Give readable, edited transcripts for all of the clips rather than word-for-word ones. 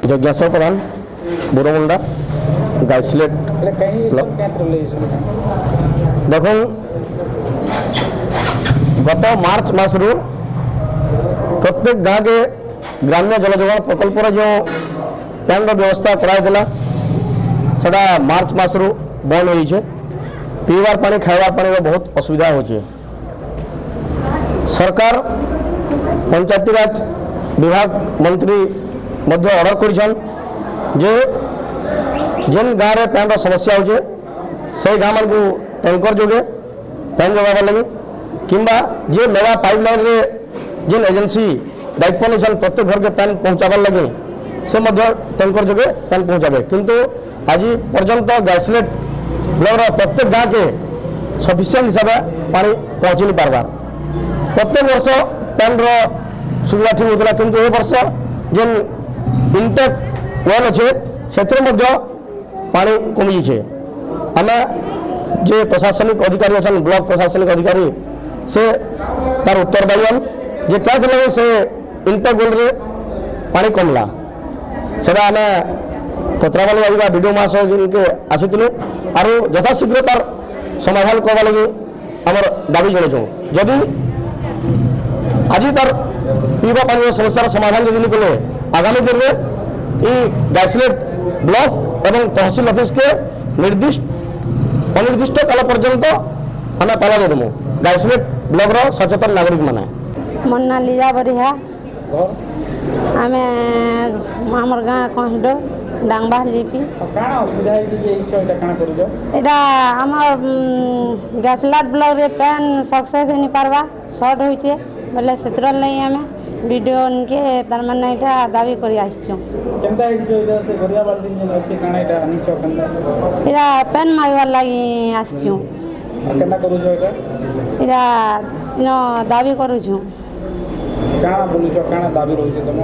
जज्ञास्व प्रधान बोरमुंडा गाइसलेट देख गत मार्च मास प्रत्येक गाँव के ग्राम्य जल जोगाण प्रकल्प जो पैन व्यवस्था कराइला सेटा मार्च मास बंद हो पीवार पानी खाइबार पानी बहुत असुविधा हो सरकार पंचायती राज विभाग मंत्री मध्य ऑर्डर कर जेन गाँव में पैन समस्या हो से गाँव मान को टैंकर जोगे पैन जोगार लगे किंबा जे मेगा पाइपलाइन रे जेन एजेंसी दायित्व नहीं प्रत्येक घर के पैन पहुँचाबार लगे से टैंकर जोगे पैन पहुँचाबे किंतु आज पर्यंत गाइसलेट ब्लॉक प्रत्येक गाँव के सफिशिएंट हिसाब से पानी पहुँची नहीं पार्बार प्रत्येक वर्ष पैन सुविधा ठीक होता किंतु ए वर्ष जेन इनटेक वेल अच्छे से पानी कमी जाए आम जे प्रशासनिक अधिकारी अच्छा ब्लॉक प्रशासनिक अधिकारी से तार उत्तरदायी जे क्या लगे से इनटेक वेल रे पानी कमला से आम पत्रावाली आइवा वीडियो महाशय के आसलु आर यथाशीघ्र तार समाधान करवा लगे आमर दाबी जनाइछुं जदि आज तार पीवा पानी समस्यार समाधान जदि नहीं कले आगामी दिन में गाइसलेट ब्लॉक एवं तहसील ऑफिस के निर्दिष्ट अनिर्दिष्ट काल पर्यंत आम ताला देदेमु गाइसलेट ब्लॉक रो सचेतन नागरिक माने मन्ना लीजा बरिहा आमे हमर गाँ कहडो डांगबा जीपी काना असुविधा है जे इस एटा काना करूजो एटा हमर गाइसलेट ब्लॉक रे पैन सक्सेस नहीं पारबा शॉर्ट होइछे बोले सेत्रल नहीं हमें वीडियो उनके तार माने एटा दाबी करी आछियो केनता इजो इधर से गरिया बाल्टी जे अछि काना एटा अनिचो केनता एटा पैन माइवार लागि आछियो केनता करूजो एटा एटा नो दाबी करूछु काना बोलुछो काना दाबी रहिছে तम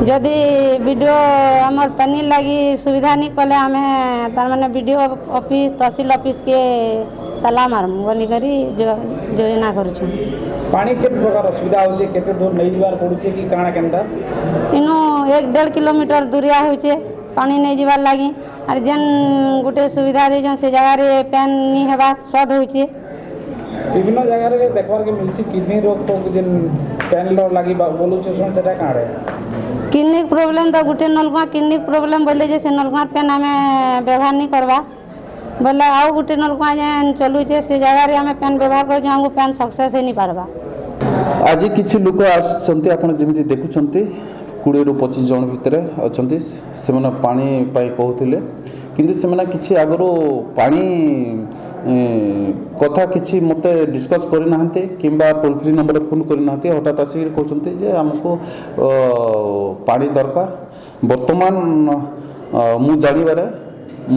जदि वीडियो हमर पानी लगी सुविधा नहीं कले हमें तार माने वीडियो ऑफिस तहसील ऑफिस के ताला मारमु बोली करी योजना करूछु पानी के प्रकार सुविधा होचे केते दूर नहीं जीवार पड़ुचे कि काना केनता इनो 1.5 किलोमीटर दूरिया होचे पानी नहीं जीवार लगी और जेन गुटे सुविधा दे से जगह रे पैन नहीं हेबा शॉर्ट होचे विभिन्न जगह रे देखबार के मिलसी किडनी रोग तो जेन पैन लो लगी बोलुचे सोन सेटा कारे किडनी प्रॉब्लम तो गुटे नलकुआ किडनी प्रॉब्लम बोले जे से नलकुआ पैन हमें व्यवहार नहीं करवा बोले आउ गुटे नलकुआ जेन चलुचे से जगह रे हमें पैन व्यवहार कर हमको पैन सक्सेस नहीं पारबा आज किसी लोक आसछन्ते आपण जेमिति देखुछन्ते 20 ରୁ 25 जन भितर अछन्ते सेमना पानी पाई कहउथिले किंतु सेमना किछि आगरो पानी कथा किछि मते डिस्कस करि नाहंते किंबा टोल फ्री नंबर फोन करि नाहंते हठात आसी कहउछन्ते जे हमको पानी दरकार वर्तमान मु जानिबारे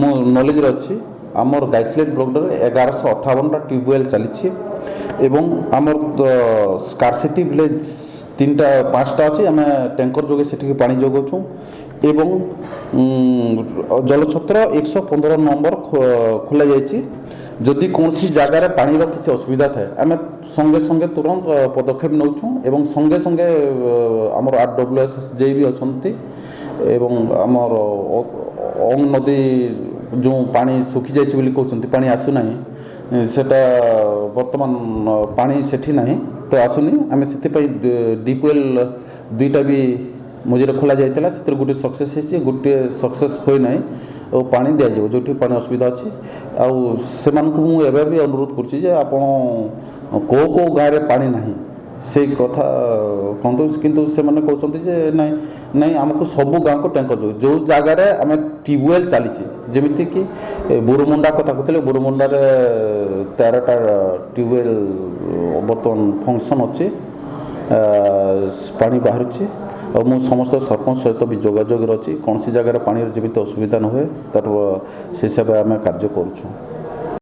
मो नॉलेज रे अछि आमर गाइसलेट ब्लॉक रे 1158 टा ट्यूबवेल चली एवं आमर स्कार्सिटी विलेज 3-5टा अच्छी आम टैंकर जोगे से पानी जोगाऊँ एवं जलछत्र 115 नंबर खोल जदि कौन सी जगार पानी किसी असुविधा थाए आम संगे संगे तुरंत पदक्षेप नौछूँ एवं संगे संगे आमर RWS जे भी अच्छा एवं आमर अंग नदी जो पानी सुखी जाइए कहते पानी आसुना सेटा वर्तमान पानी सेठी नहीं तो आसुनी आम से डीपवेल 2टा भी मझे खोल जाता से गोटे सक्सेस है गोटे सक्सेस होना और पानी दिज्व जो पानी असुविधा अच्छी आउ मुझे भी अनुरोध कर गाँव में पानी ना से कथा कहतु किंतु से माने कहते नहीं नहीं आमको सब गाँव को टैंकर जो जगार आम ट्यूबवेल चली जमीती कि बोरमुंडा कथा कहते बोरमुंडा 13टा ट्यूबवेल बर्तमान फंक्शन अच्छे पानी बाहर और मुझ समस्त सरपंच सहित भी जोगाजोग अच्छी कौन सी जगह पानी जमी असुविधा न हुए तार से हिसाब से आम कार्य करुँ।